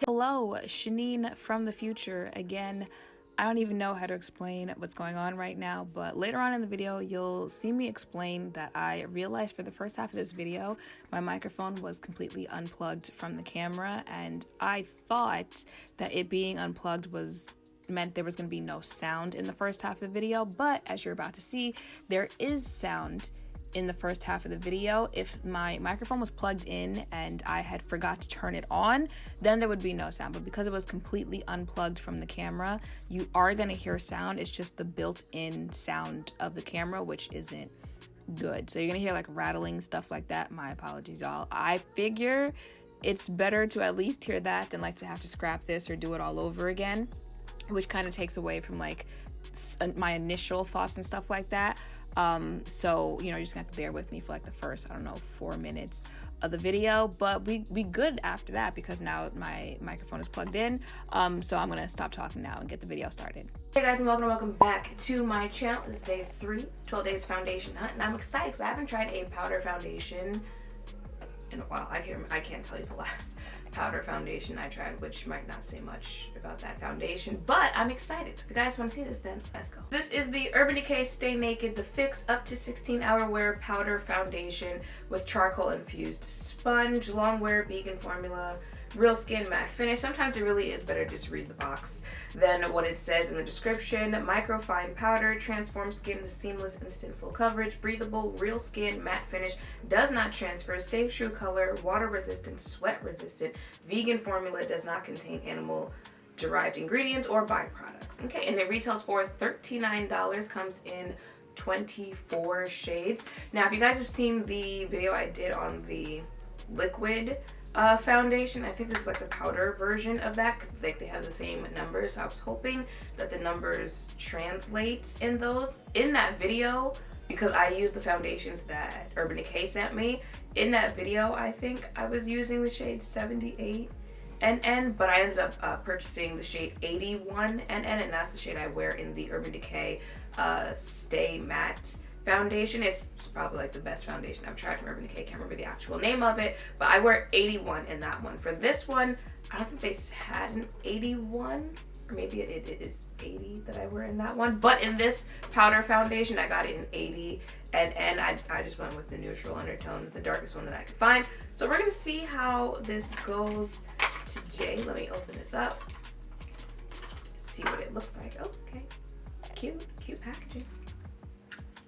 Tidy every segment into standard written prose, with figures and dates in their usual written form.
Hello, Shanine from the future again. I don't even know how to explain what's going on right now, but later on in the video, you'll see me explain that I realized for the first half of this video, my microphone was completely unplugged from the camera, and I thought that it being unplugged meant there was going to be no sound in the first half of the video, but as you're about to see, there is sound in the first half of the video. If my microphone was plugged in and I had forgot to turn it on, then there would be no sound. But because it was completely unplugged from the camera, you are going to hear sound. It's just the built-in sound of the camera, which isn't good. So you're going to hear like rattling, stuff like that. My apologies, y'all. I figure it's better to at least hear that than like to have to scrap this or do it all over again, which kind of takes away from like my initial thoughts and stuff like that. So, you know, you're just gonna have to bear with me for like the first, I don't know, 4 minutes of the video, but we good after that because now my microphone is plugged in. So I'm gonna stop talking now and get the video started. Hey guys, and welcome back to my channel. It's day 3, 12 days foundation hunt, and I'm excited because I haven't tried a powder foundation in a while. I can't tell you the last powder foundation I tried, which might not say much about that foundation, but I'm excited. So if you guys want to see this, then let's go. This is the Urban Decay Stay Naked, the Fix Up to 16-Hour Wear Powder Foundation with charcoal infused sponge, long wear, vegan formula, real skin matte finish. Sometimes it really is better just read the box than what it says in the description. Microfine powder, transforms skin with seamless instant full coverage, breathable, real skin matte finish, does not transfer, stay true color, water resistant, sweat resistant, vegan formula, does not contain animal derived ingredients or byproducts. Okay, and it retails for $39, comes in 24 shades. Now if you guys have seen the video I did on the liquid foundation, I think this is like the powder version of that because like they have the same numbers, so I was hoping that the numbers translate in that video, because I used the foundations that Urban Decay sent me. In that video I think I was using the shade 78 NN, but I ended up purchasing the shade 81 NN, and that's the shade I wear in the Urban Decay Stay Matte foundation. It's probably like the best foundation I've tried from Urban Decay. Can't remember the actual name of it, but I wear 81 in that one. For this one, I don't think they had an 81, or maybe it is 80 that I wear in that one. But in this powder foundation, I got it in 80, and I just went with the neutral undertone, the darkest one that I could find. So we're gonna see how this goes today. Let me open this up, see what it looks like. Oh, okay, cute packaging.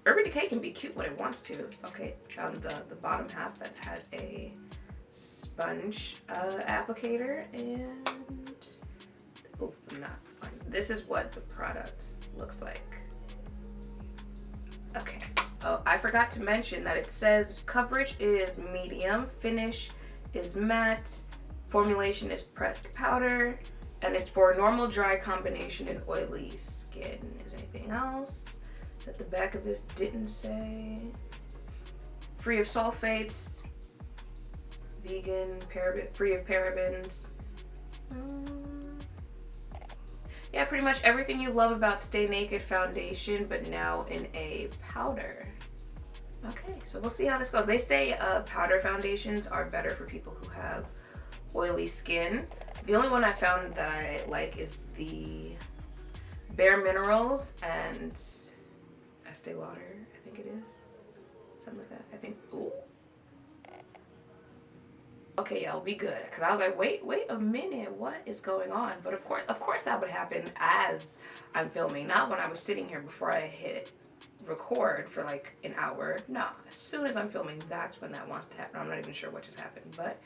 Urban Decay can be cute when it wants to. Okay, found the bottom half that has a sponge applicator, and oh, I'm not fine. This is what the product looks like. Okay. Oh, I forgot to mention that it says coverage is medium, finish is matte, formulation is pressed powder, and it's for normal dry combination and oily skin. Is there anything else that the back of this didn't say? Free of sulfates, vegan, free of parabens. Yeah, pretty much everything you love about Stay Naked foundation, but now in a powder. Okay, so we'll see how this goes. They say powder foundations are better for people who have oily skin. The only one I found that I like is the Bare Minerals and Estee Lauder, I think it is. Something like that. I think, ooh. Okay, y'all, be good. Because I was like, wait a minute, what is going on? But of course that would happen as I'm filming, not when I was sitting here before I hit record for like an hour. No, as soon as I'm filming, that's when that wants to happen. I'm not even sure what just happened, but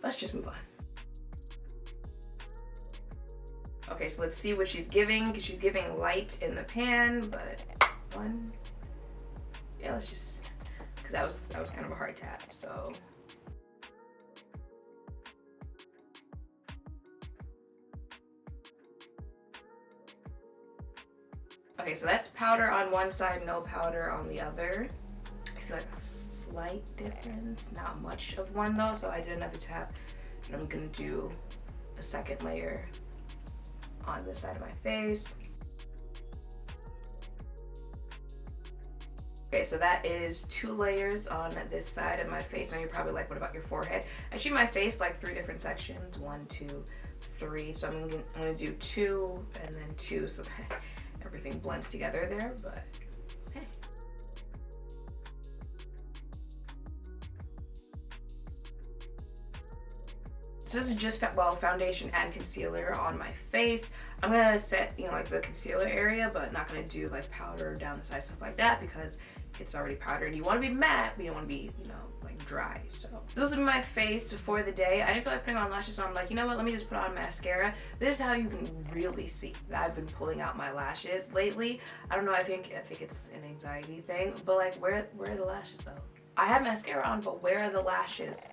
let's just move on. Okay, so let's see what she's giving, because she's giving light in the pan, but yeah, let's just, because that was kind of a hard tap, so. Okay, so that's powder on one side, no powder on the other. I see like a slight difference, not much of one though, so I did another tap, and I'm gonna do a second layer on this side of my face. Okay, so that is 2 layers on this side of my face. And you're probably like, what about your forehead? I treat my face like 3 different sections, 1, 2, 3, so I'm gonna do 2 and then 2 so that everything blends together there, but hey. So this is just, well, foundation and concealer on my face. I'm gonna set, you know, like the concealer area, but not gonna do like powder down the side, stuff like that, because it's already powdered. You want to be matte, but you don't want to be, you know, like dry. So this is my face for the day. I didn't feel like putting on lashes, so I'm like, you know what, let me just put on mascara. This is how you can really see that I've been pulling out my lashes lately. I don't know, I think it's an anxiety thing, but like, where are the lashes though? I have mascara on, but where are the lashes?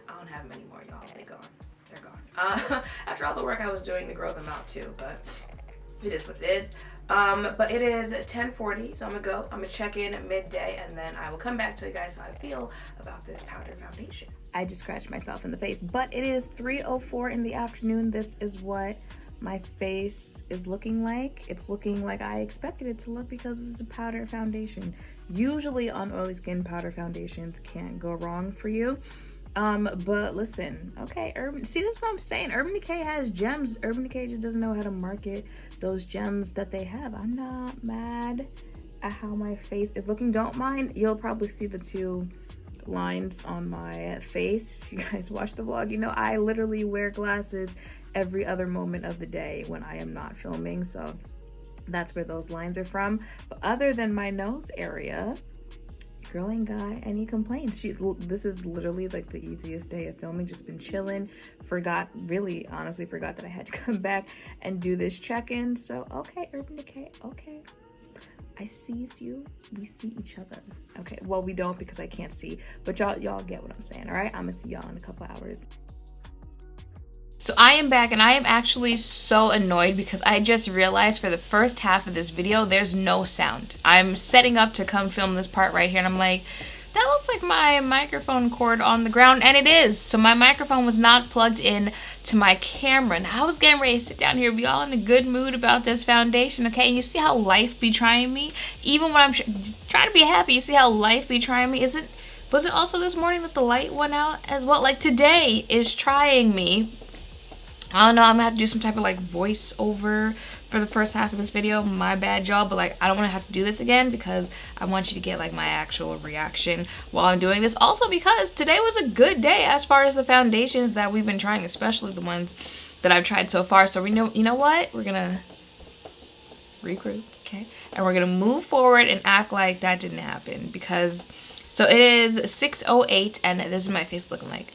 I don't have them anymore, y'all. They're gone. They're gone. After all the work I was doing to grow them out too, but it is what it is. But it is 10:40, so I'm gonna check in at midday, and then I will come back to you guys how I feel about this powder foundation. I just scratched myself in the face, but it is 3:04 in the afternoon. This is what my face is looking like. It's looking like I expected it to look because this is a powder foundation. Usually on oily skin, powder foundations can't go wrong for you. But listen, okay, see, that's what I'm saying. Urban Decay has gems. Urban Decay just doesn't know how to market those gems that they have. I'm not mad at how my face is looking. Don't mind, you'll probably see the 2 lines on my face. If you guys watch the vlog, you know I literally wear glasses every other moment of the day when I am not filming, so that's where those lines are from. But other than my nose area, girl ain't got any complaints. This is literally like the easiest day of filming. Just been chilling. Honestly forgot that I had to come back and do this check-in. So okay, Urban Decay, okay, I sees you. We see each other. Okay, well, we don't because I can't see, but y'all get what I'm saying. All right, I'm gonna see y'all in a couple hours. So I am back, and I am actually so annoyed because I just realized for the first half of this video, there's no sound. I'm setting up to come film this part right here, and I'm like, that looks like my microphone cord on the ground, and it is. So my microphone was not plugged in to my camera, and I was getting ready to sit down here, be all in a good mood about this foundation, okay? And you see how life be trying me? Even when I'm trying to be happy, you see how life be trying me? Was it also this morning that the light went out as well? Like, today is trying me. I don't know, I'm gonna have to do some type of like voiceover for the first half of this video. My bad, y'all, but like I don't want to have to do this again because I want you to get like my actual reaction while I'm doing this. Also because today was a good day as far as the foundations that we've been trying, especially the ones that I've tried so far. So we know, you know what? We're gonna regroup, okay? And we're gonna move forward and act like that didn't happen because, so it is 6:08 and this is my face looking like.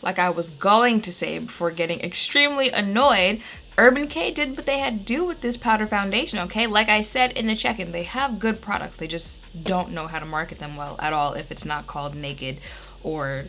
Like I was going to say before getting extremely annoyed, Urban Decay did what they had to do with this powder foundation, okay? Like I said in the check-in, they have good products. They just don't know how to market them well at all if it's not called Naked or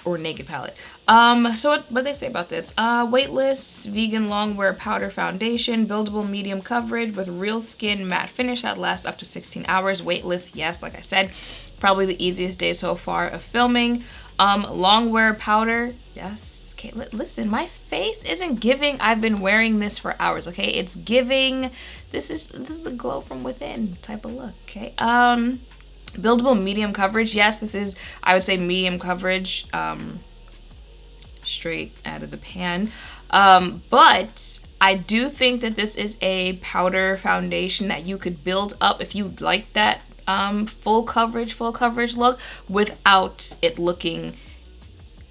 Naked Palette. So what they say about this? Weightless, vegan longwear powder foundation, buildable medium coverage with real skin matte finish that lasts up to 16 hours. Weightless, yes, like I said, probably the easiest day so far of filming. Longwear powder, yes. Okay, listen, my face isn't giving I've been wearing this for hours, okay? It's giving, this is a glow from within type of look, okay? Buildable medium coverage, yes, this is, I would say, medium coverage, straight out of the pan. But I do think that this is a powder foundation that you could build up if you like that full coverage look without it looking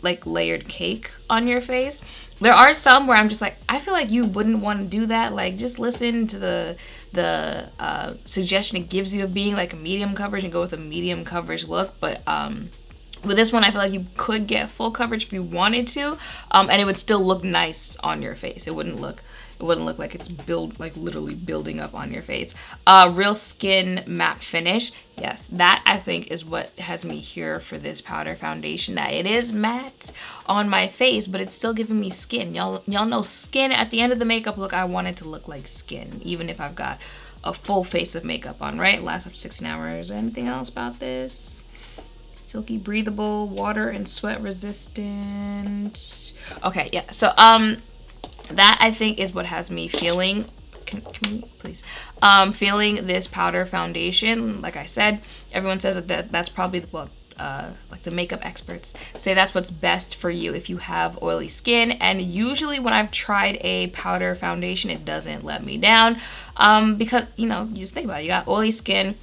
like layered cake on your face. There are some where I'm just like, I feel like you wouldn't want to do that. Like, just listen to the suggestion it gives you of being like a medium coverage and go with a medium coverage look. But with this one, I feel like you could get full coverage if you wanted to, and it would still look nice on your face. It wouldn't look like it's literally building up on your face. Real skin matte finish. Yes, that I think is what has me here for this powder foundation, that it is matte on my face, but it's still giving me skin. Y'all know skin at the end of the makeup look. I want it to look like skin, even if I've got a full face of makeup on, right? Lasts up to 16 hours. Anything else about this? Silky, breathable, water and sweat resistant. Okay, yeah, so that I think is what has me feeling, can we please, feeling this powder foundation. Like I said, everyone says that that's probably, well, the makeup experts say that's what's best for you if you have oily skin. And usually when I've tried a powder foundation, it doesn't let me down, because, you know, you just think about it, you got oily skin.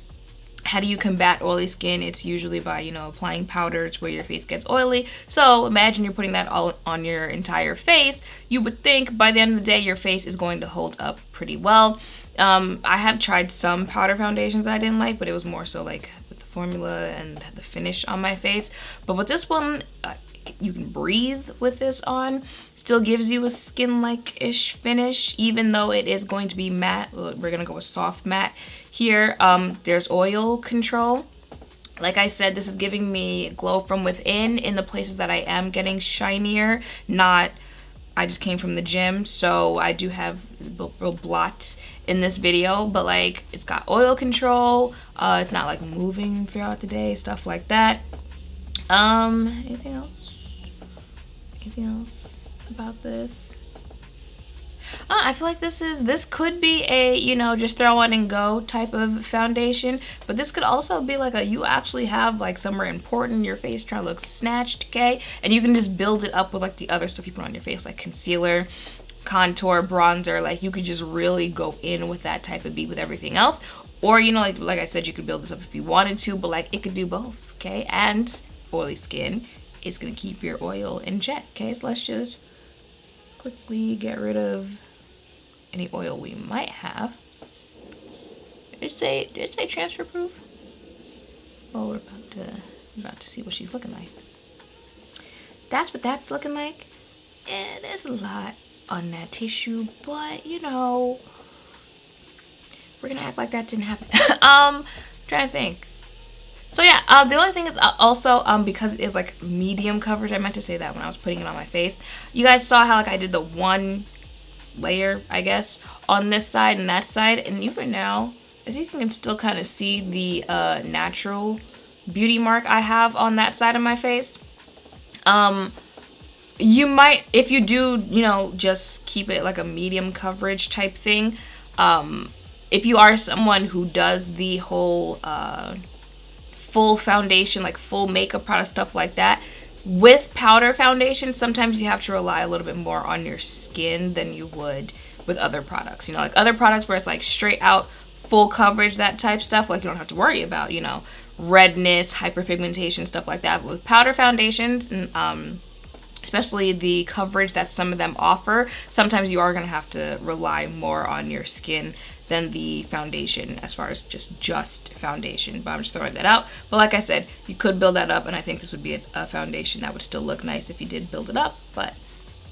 How do you combat oily skin? It's usually by, you know, applying powder to where your face gets oily. So imagine you're putting that all on your entire face. You would think by the end of the day your face is going to hold up pretty well. I have tried some powder foundations I didn't like, but it was more so like with the formula and the finish on my face. But with this one, you can breathe with this on. Still gives you a skin-like-ish finish, even though it is going to be matte. We're gonna go with soft matte here. There's oil control. Like I said, this is giving me glow from within in the places that I am getting shinier. Not, I just came from the gym, so I do have real blots in this video, but like it's got oil control. It's not like moving throughout the day, stuff like that. Anything else? Anything else about this? I feel like this could be a, you know, just throw on and go type of foundation, but this could also be like a, you actually have like somewhere important in your face trying to look snatched, okay? And you can just build it up with like the other stuff you put on your face, like concealer, contour, bronzer. Like you could just really go in with that type of beat with everything else. Or, you know, like I said, you could build this up if you wanted to, but like it could do both, okay? And oily skin, it's gonna keep your oil in check, okay? So let's just quickly get rid of any oil we might have. Did it say transfer proof? Oh, we're about to see what she's looking like. That's what that's looking like. There's a lot on that tissue, but you know, we're gonna act like that didn't happen. Trying to think. So yeah, the only thing is also, because it is like medium coverage, I meant to say that when I was putting it on my face. You guys saw how like I did the one layer, I guess, on this side and that side, and even now, I think you can still kind of see the natural beauty mark I have on that side of my face. You might, if you do, you know, just keep it like a medium coverage type thing. If you are someone who does the whole full foundation, like full makeup product, stuff like that, with powder foundation, sometimes you have to rely a little bit more on your skin than you would with other products. You know, like other products where it's like straight out full coverage, that type stuff, like you don't have to worry about, you know, redness, hyperpigmentation, stuff like that. But with powder foundations, and especially the coverage that some of them offer, sometimes you are going to have to rely more on your skin than the foundation as far as just foundation. But I'm just throwing that out. But like I said, you could build that up, and I think this would be a foundation that would still look nice if you did build it up. But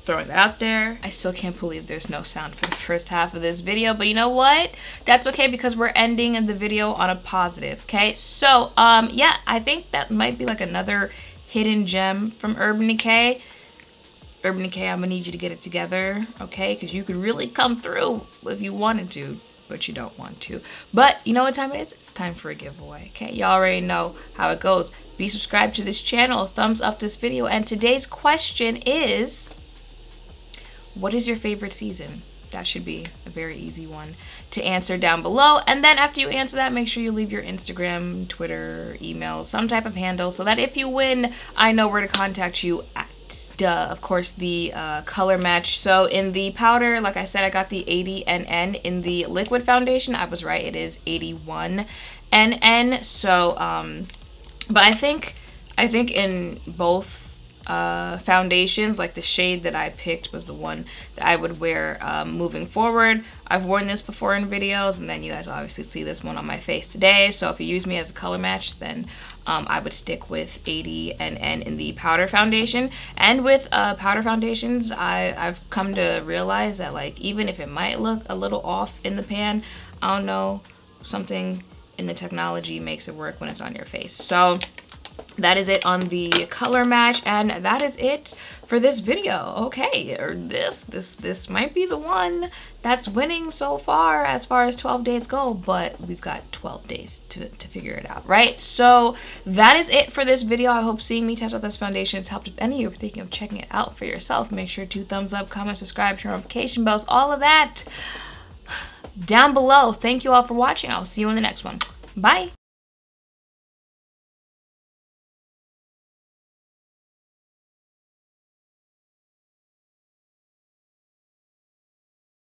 throwing that out there. I still can't believe there's no sound for the first half of this video, but you know what? That's okay, because we're ending the video on a positive, okay? So, yeah, I think that might be like another hidden gem from Urban Decay. Urban Decay, I'm gonna need you to get it together, okay? Because you could really come through if you wanted to, but you don't want to. But you know what time it is? It's time for a giveaway, okay? Y'all already know how it goes. Be subscribed to this channel, thumbs up this video, and today's question is, what is your favorite season? That should be a very easy one to answer down below. And then after you answer that, make sure you leave your Instagram, Twitter, email, some type of handle, so that if you win, I know where to contact you at. Of course, the color match. So in the powder, like I said, I got the 80 NN. In the liquid foundation, I was right, it is 81 NN. So but I think in both foundations, like the shade that I picked was the one that I would wear moving forward. I've worn this before in videos, and then you guys obviously see this one on my face today. So if you use me as a color match, then I would stick with 80 NN in the powder foundation. And with powder foundations, I've come to realize that, like, even if it might look a little off in the pan, I don't know, something in the technology makes it work when it's on your face. So that is it on the color match, and that is it for this video. Okay, or this might be the one that's winning so far as 12 days go, but we've got 12 days to figure it out, right? So that is it for this video. I hope seeing me test out this foundation has helped. If any of you are thinking of checking it out for yourself, make sure to thumbs up, comment, subscribe, turn notification bells, all of that down below. Thank you all for watching. I'll see you in the next one. Bye.